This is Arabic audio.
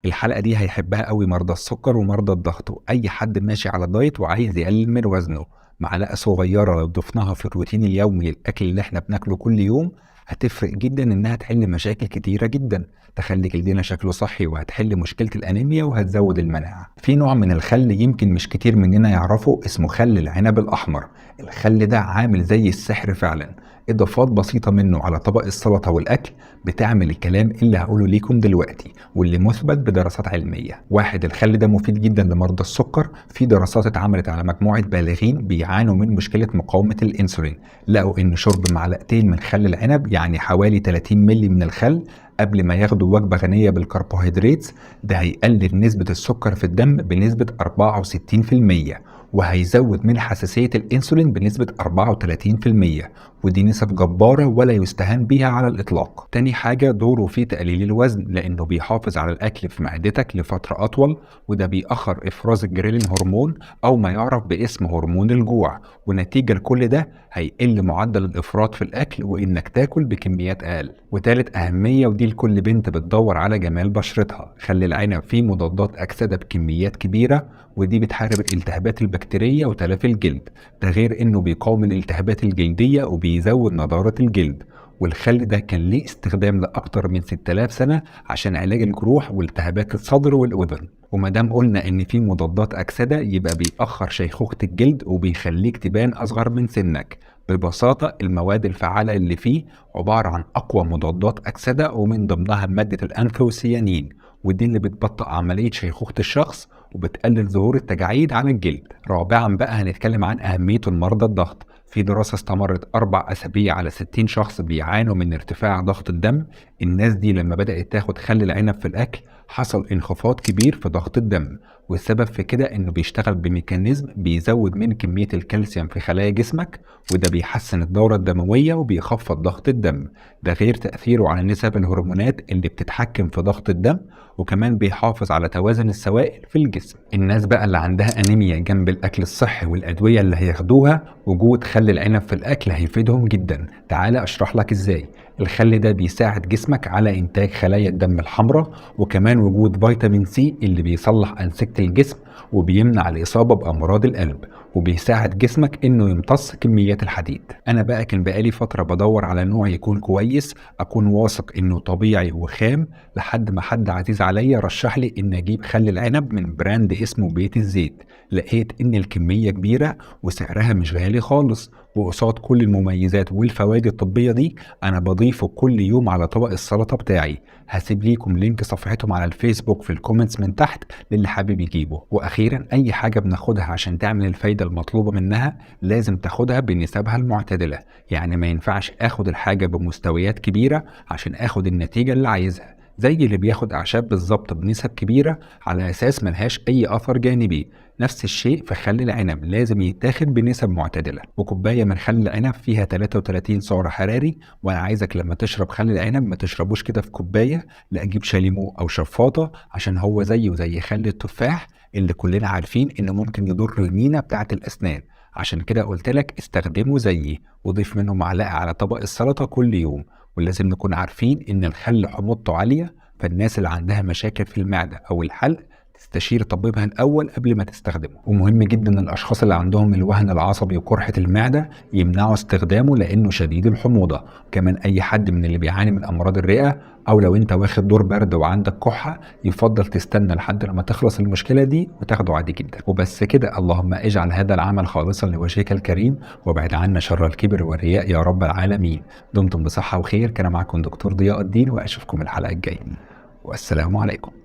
الحلقة دي هيحبها قوي مرضى السكر ومرضى الضغط وأي حد ماشي على دايت وعايز يقلل من وزنه. معلقة صغيرة لو ضفناها في الروتين اليومي الأكل اللي احنا بناكله كل يوم هتفرق جدا إنها تحل مشاكل كتيرة جدا، تخلي جلدنا شكله صحي وهتحل مشكلة الأنيميا وهتزود المناعة. في نوع من الخل يمكن مش كتير مننا يعرفه اسمه خل العنب الأحمر. الخل ده عامل زي السحر فعلا، إضافات بسيطة منه على طبق السلطة والأكل بتعمل الكلام اللي هقوله ليكم دلوقتي واللي مثبت بدراسات علمية. واحد، الخل ده مفيد جدا لمرضى السكر. في دراسات اتعملت على مجموعة بالغين بيعانوا من مشكلة مقاومة الانسولين، لقوا ان شرب معلقتين من خل العنب يعني حوالي 30 ملي من الخل قبل ما ياخدوا وجبة غنية بالكربوهيدرات ده هيقلل نسبة السكر في الدم بنسبة 64%، وهيزود من حساسية الانسولين بنسبة 34%، ودي نسب جبارة ولا يستهان بيها على الإطلاق. تاني حاجة، دوره في تقليل الوزن لأنه بيحافظ على الأكل في معدتك لفترة أطول، وده بيأخر إفراز الجريلين هرمون أو ما يعرف باسم هرمون الجوع، ونتيجة لكل ده هيقل معدل الإفراط في الأكل وإنك تاكل بكميات أقل. وتالت أهمية ودي لكل بنت بتدور على جمال بشرتها، خلي العنب فيه مضادات أكسدة بكميات كبيرة، ودي بتحارب الالتهابات البكتيرية وتلف الجلد، ده غير إنه بيقاوم الالتهابات الجلدية وبيزود نضارة الجلد. والخل ده كان ليه استخدام لأكتر من 6000 سنة عشان علاج الجروح والتهابات الصدر والأذن. ومادام قلنا إن في مضادات أكسدة يبقى بيأخر شيخوخة الجلد وبيخليك تبان أصغر من سنك. ببساطة المواد الفعالة اللي فيه عبارة عن أقوى مضادات أكسدة ومن ضمنها مادة الأنثوسيانين، ودي اللي بتبطئ عملية شيخوخة الشخص وبتقلل ظهور التجاعيد على الجلد. رابعا بقى هنتكلم عن أهميته لمرضى الضغط. في دراسة استمرت 4 أسابيع على 60 شخص بيعانوا من ارتفاع ضغط الدم. الناس دي لما بدأت تاخد خل العنب في الأكل حصل انخفاض كبير في ضغط الدم، والسبب في كده إنه بيشتغل بميكانيزم بيزود من كمية الكالسيوم في خلايا جسمك، وده بيحسن الدورة الدموية وبيخفض ضغط الدم، ده غير تأثيره على نسب الهرمونات اللي بتتحكم في ضغط الدم، وكمان بيحافظ على توازن السوائل في الجسم. الناس بقى اللي عندها أنيميا جنب الأكل الصحي والأدوية اللي هياخدوها، وجود خل العنب في الأكل هيفيدهم جدا. تعال أشرح لك إزاي. الخل ده بيساعد جسمك على إنتاج خلايا الدم الحمراء، وكمان وجود فيتامين سي اللي بيصلح أنسجة الجسم وبيمنع الإصابة بأمراض القلب، وبيساعد جسمك إنه يمتص كميات الحديد. أنا بقى كان بقالي فترة بدور على نوع يكون كويس أكون واثق إنه طبيعي وخام، لحد ما حد عزيز عليا رشح لي إن أجيب خل العنب من براند اسمه بيت الزيت. لقيت إن الكمية كبيرة وسعرها مش غالي خالص، وقصاد كل المميزات والفوائد الطبية دي أنا بضيفه كل يوم على طبق السلطة بتاعي. هسيب ليكم لينك صفحتهم على الفيسبوك في الكومنتس من تحت للي حابب يجيبه. وأخيرا، أي حاجة بناخدها عشان تعمل الفايدة المطلوبة منها لازم تاخدها بنسبها المعتدلة، يعني ما ينفعش اخد الحاجة بمستويات كبيرة عشان اخد النتيجة اللي عايزها، زي اللي بياخد اعشاب بالظبط بنسب كبيرة على اساس ملهاش اي اثر جانبي. نفس الشيء في خل العنب، لازم يتاخد بنسب معتدلة. وكوباية من خل العنب فيها 33 سعر حراري، وانا عايزك لما تشرب خل العنب ما تشربوش كده في كوباية، لا اجيب شاليمو او شفاطة، عشان هو زيه زي خل التفاح اللي كلنا عارفين انه ممكن يضر المينا بتاعة الاسنان. عشان كده قلت لك استخدمه زيي وضيف منه معلقة على طبق السلطة كل يوم. ولازم نكون عارفين ان الخل حموضته عالية، فالناس اللي عندها مشاكل في المعدة او الحلق تستشير طبيبها الأول قبل ما تستخدمه. ومهم جدا الأشخاص اللي عندهم الوهن العصبي وقرحة المعدة يمنعوا استخدامه لأنه شديد الحموضة. كمان أي حد من اللي بيعاني من أمراض الرئة أو لو أنت واخد دور برد وعندك كحة يفضل تستنى لحد لما تخلص المشكلة دي وتاخده عادي جدا. وبس كده، اللهم اجعل هذا العمل خالصا لوجهك الكريم وابعد عنا شر الكبر والرياء يا رب العالمين. دمتم بصحة وخير. كان معكم دكتور ضياء الدين، وأشوفكم الحلقة الجاية، والسلام عليكم.